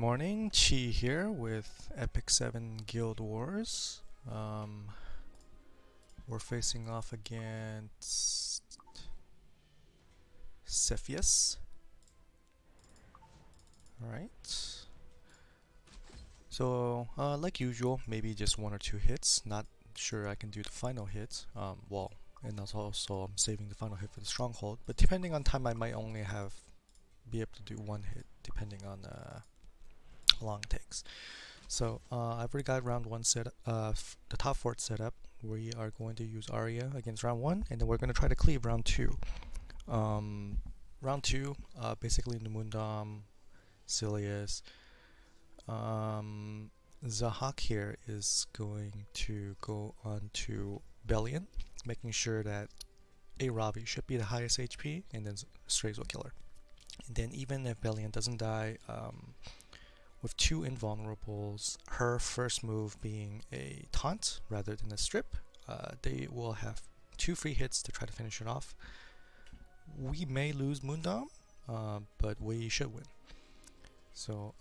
morning, Chi here with Epic 7 Guild Wars. We're facing off against Cepheus. Alright. So, like usual, maybe just one or two hits. Not sure I can do the final hit. And also I'm saving the final hit for the stronghold. But depending on time, I might only be able to do one hit, depending on how long it takes. So I've already got round 1 set, the top fort set up. We are going to use Arya against round 1, and then we're going to try to cleave round 2. Round 2, basically Numundam, Silius. Zahak here is going to go on to Bellion, making sure that a Ravi should be the highest HP, and then Strays will kill her. And then even if Bellion doesn't die, with 2 invulnerables, her first move being a taunt rather than a strip, they will have 2 free hits to try to finish it off. We may lose Moondam, but we should win. So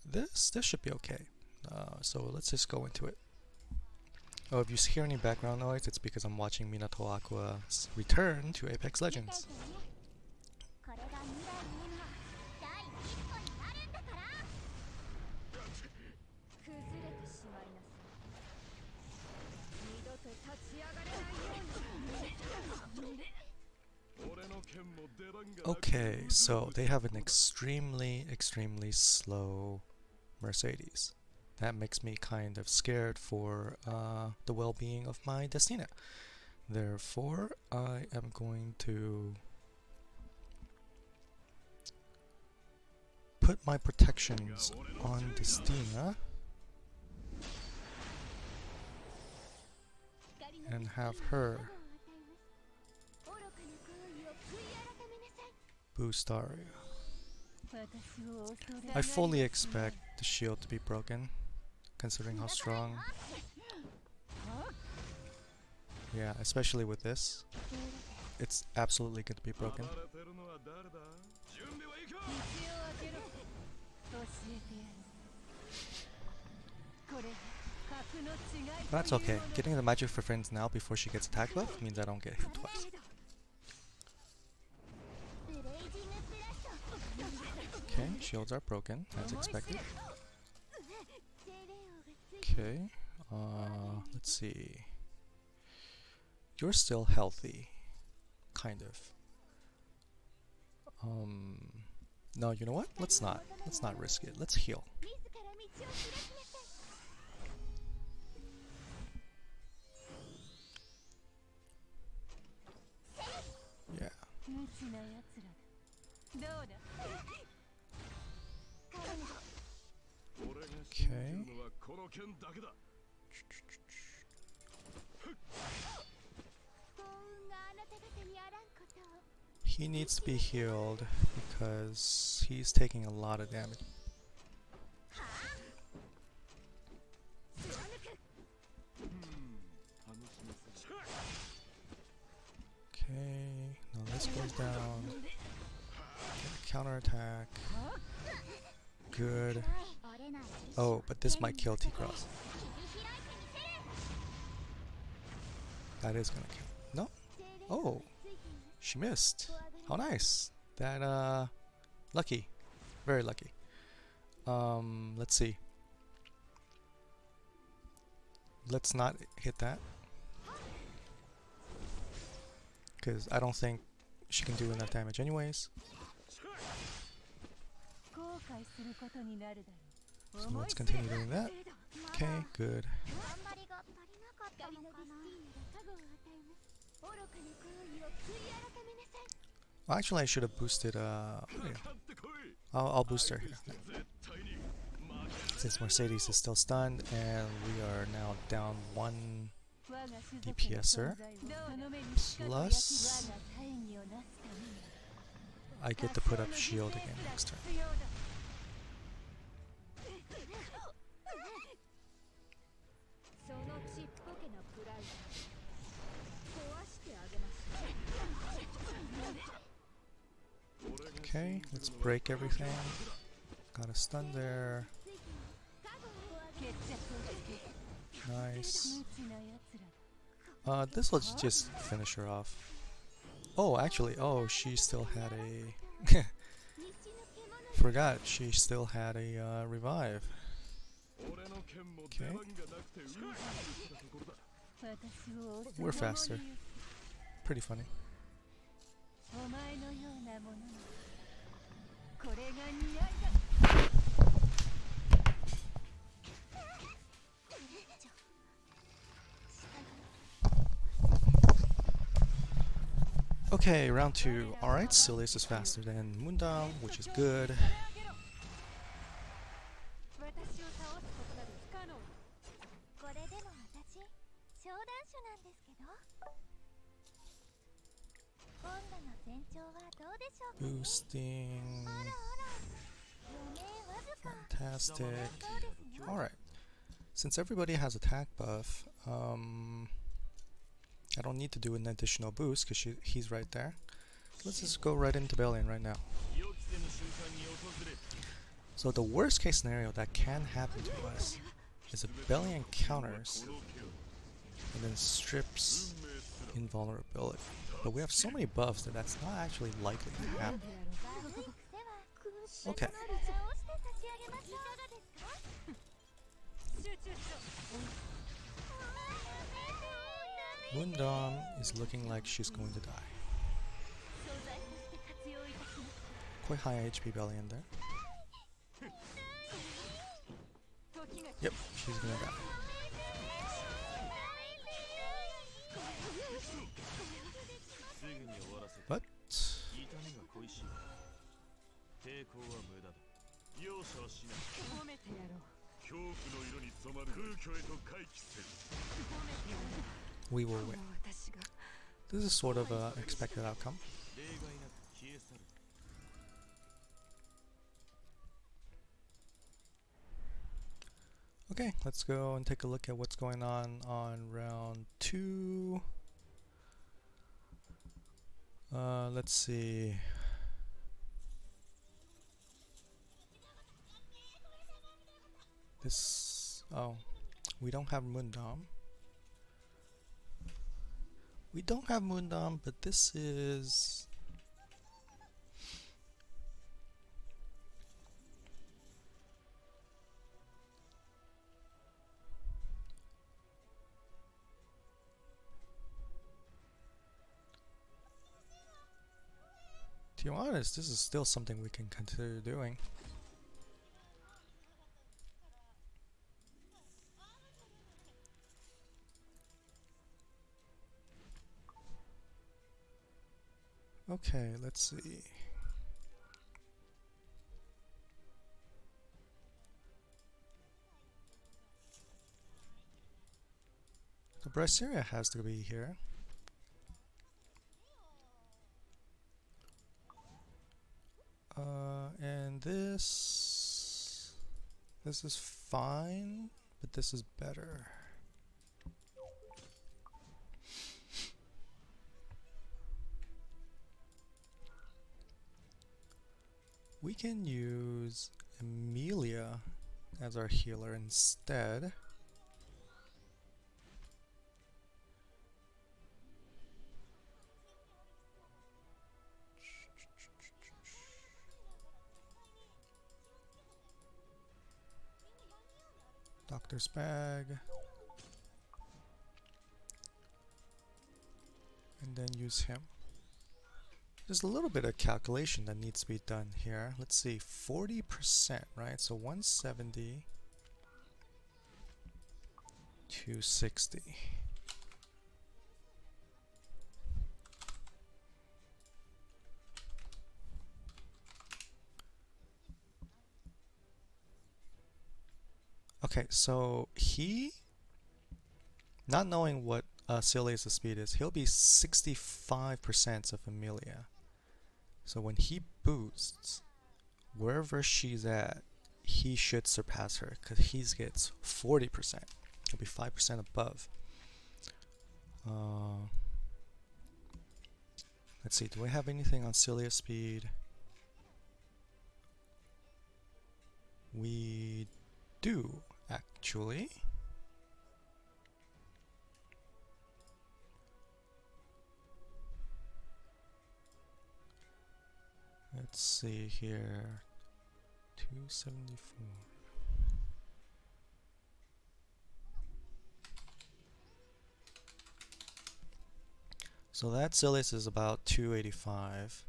this should be okay. So let's just go into it. Oh, if you hear any background noise, it's because I'm watching Minato Aqua's return to Apex Legends. Okay, so they have an extremely slow Mercedes. That makes me kind of scared for the well-being of my Destina. Therefore, I am going to put my protections on Destina and have her boost Arya. I fully expect the shield to be broken, considering how strong. Yeah, especially with this. It's absolutely going to be broken. That's okay. Getting the magic for friends now before she gets attack buff means I don't get hit twice. Okay, shields are broken, as expected. Okay, let's see. You're still healthy. Kind of. No, you know what? Let's not risk it. Let's heal. Yeah. Okay. He needs to be healed because he's taking a lot of damage. Okay, now this goes down. Counterattack. Good. Oh, but this might kill T-Cross. That is gonna kill. No? Oh, she missed. How nice. That, lucky. Very lucky. Let's see. Let's not hit that, because I don't think she can do enough damage anyways. So let's continue doing that. Okay, good. Well, actually, I should have boosted. Yeah. I'll boost her here. Since Mercedes is still stunned, and we are now down 1 DPSer. Plus, I get to put up shield again next turn. Okay, let's break everything. Got a stun there. Nice. This will just finish her off. Oh, actually, oh, she still had a... Forgot, she still had a revive. Okay. We're faster. Pretty funny. Okay, round 2. Alright, Cepheus is faster than Moondam, which is good. Boosting. Fantastic. Alright. Since everybody has attack buff, I don't need to do an additional boost because he's right there. Let's just go right into Belian right now. So the worst case scenario that can happen to us is if Belian counters and then strips invulnerability. But we have so many buffs that that's not actually likely to happen. Okay. Moondam is looking like she's going to die. Quite high HP Belian there. Yep, she's gonna die. But we will win. This is sort of an expected outcome. Okay, let's go and take a look at what's going on round 2. Let's see. This... oh, we don't have Moondam. We don't have Moondam, but this is... to be honest, this is still something we can consider doing. Okay, let's see. The Braceria has to be here. And this is fine, but this is better. We can use Amelia as our healer instead. Doctor's bag. And then use him. There's a little bit of calculation that needs to be done here. Let's see, 40%, right? So 170, 260. Okay, so he, not knowing what Celia's speed is, he'll be 65% of Amelia. So when he boosts, wherever she's at, he should surpass her, because he gets 40%. He'll be 5% above. Let's see, do I have anything on Celia's speed? We do, actually. Let's see here. 274. So that Cepheus is about 285.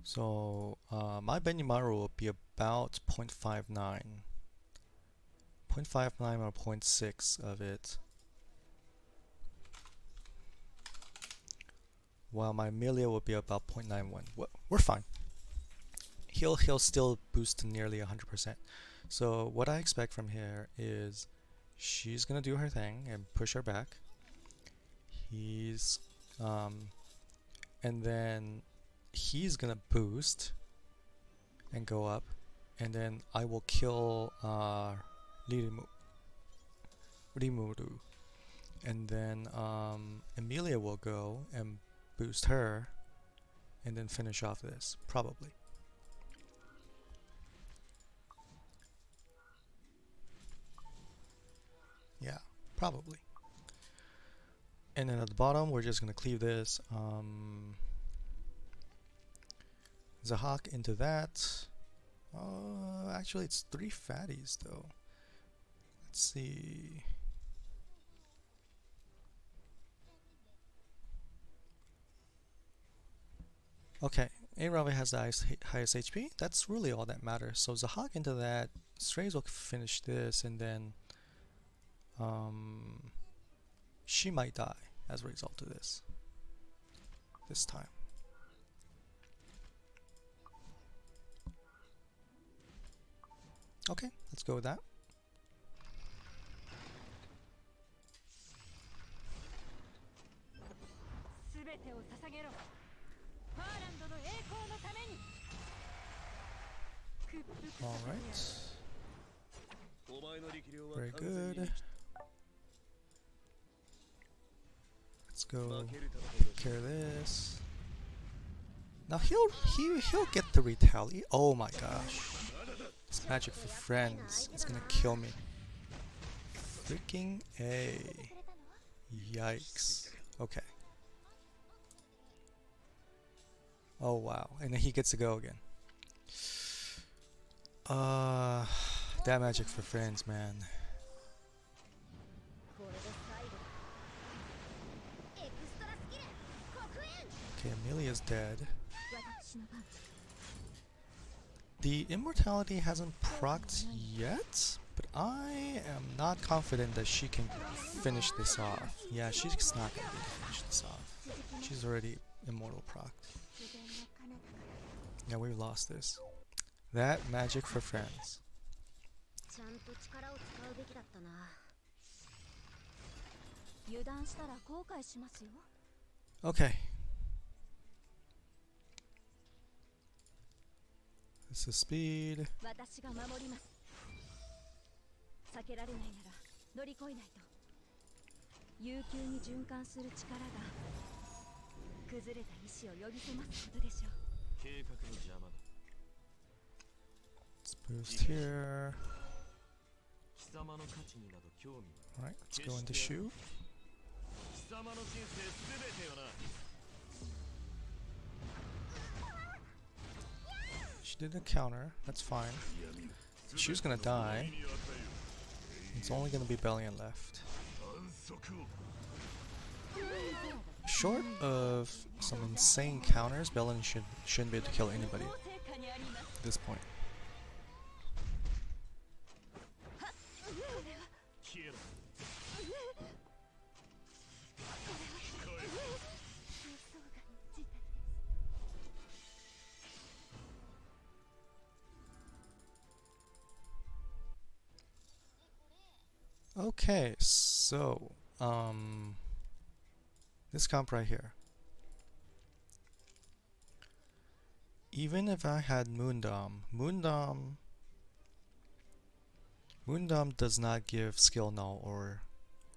So my Benimaru will be about 0.59. 0.59 or 0.6 of it. While my Amelia will be about 0.91. We're fine. He'll still boost to nearly 100%. So what I expect from here is she's gonna do her thing and push her back. He's and then he's gonna boost and go up, and then I will kill Rimuru, and then Emilia will go and boost her, and then finish off this probably. Yeah, probably. And then at the bottom, we're just gonna cleave this. Zahak into that. Actually, it's 3 fatties though. Let's see. Okay, Aravi has the highest HP. That's really all that matters. So Zahak into that. Strays will finish this, and then she might die as a result of this time. Okay, let's go with that. Alright. Very good. Let's go take care of this. Now he'll get the retaliate. Oh my gosh. This magic for friends is gonna kill me. Freaking A. Yikes. Okay. Oh wow. And then he gets to go again. That magic for friends, man. Okay, Amelia's dead. The immortality hasn't procced yet, but I am not confident that she can finish this off. Yeah, she's not gonna be able to finish this off. She's already immortal procced. Yeah, we lost this. That magic for friends. Okay. This is speed. Let's boost here. Alright, let's go into shoe. She did a counter, that's fine. So she was gonna die. It's only gonna be Bellion left. Short of some insane counters, Bellion shouldn't be able to kill anybody at this point. Okay, so this comp right here. Even if I had Moondom does not give skill null or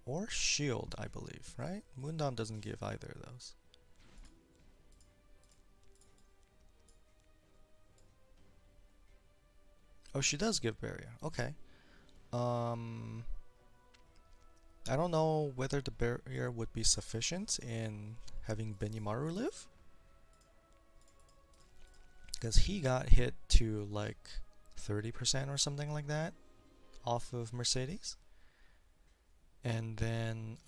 or shield, I believe, right? Moondom doesn't give either of those. Oh, she does give barrier. Okay. I don't know whether the barrier would be sufficient in having Benimaru live, because he got hit to like 30% or something like that off of Mercedes, and then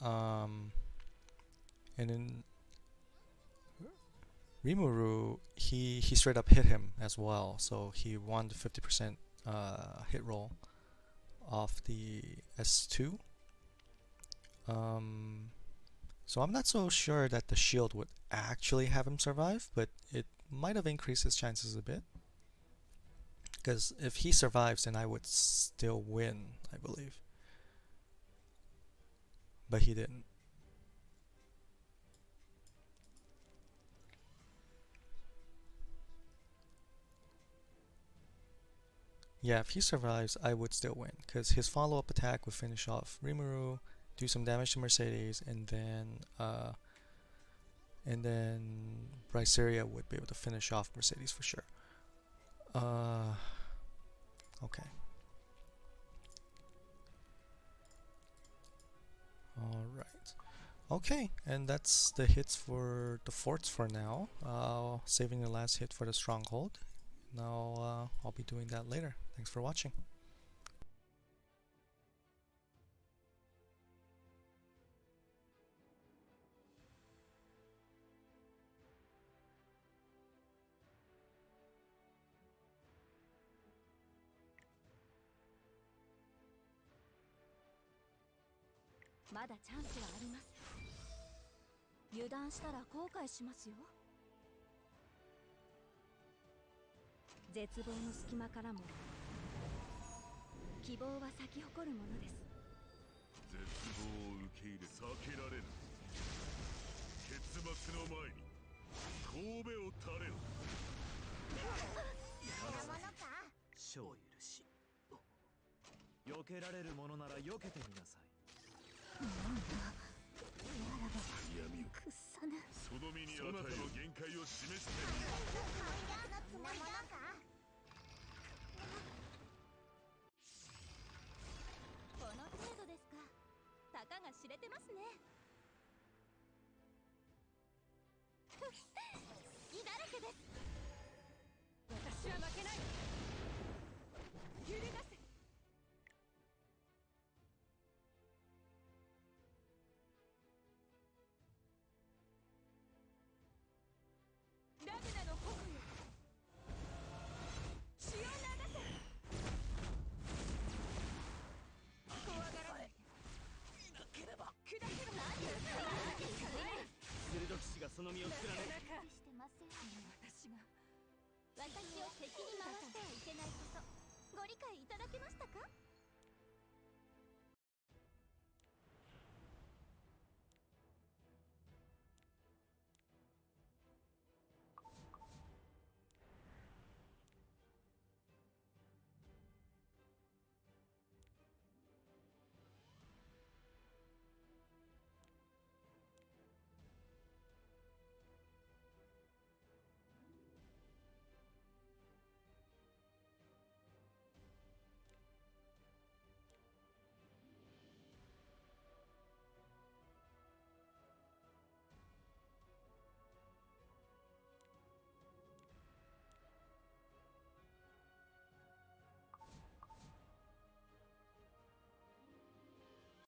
Rimuru, he straight up hit him as well, so he won the 50% hit roll off the S2. So I'm not so sure that the shield would actually have him survive, but it might have increased his chances a bit. Because if he survives, then I would still win, I believe. But he didn't. Yeah, if he survives, I would still win, because his follow-up attack would finish off Rimuru, do some damage to Mercedes, and then Bryceria would be able to finish off Mercedes for sure. Okay. Alright. Okay, and that's the hits for the forts for now. Saving the last hit for the stronghold. Now I'll be doing that later. Thanks for watching. まだチャンスはあります。油断したら後悔しますよ。絶望の隙間からも希望は咲き誇るものです。絶望を受け入れ避けられる。結末の前に神戸を垂れろ。小許し。避けられるものなら避けてみなさい。なんだ。ならば闇をくっさぬ。その身に与えの限界を示してみよう。この程度ですか。たかが知れてますね。隙だらけです。私は負けない。揺るがせ。ラグナの矛よ。血を流せ。怖がらない。いなければ砕ける。鋭き死がその身を貫く。してません。私を敵に回してはいけないこと、ご理解いただけましたか？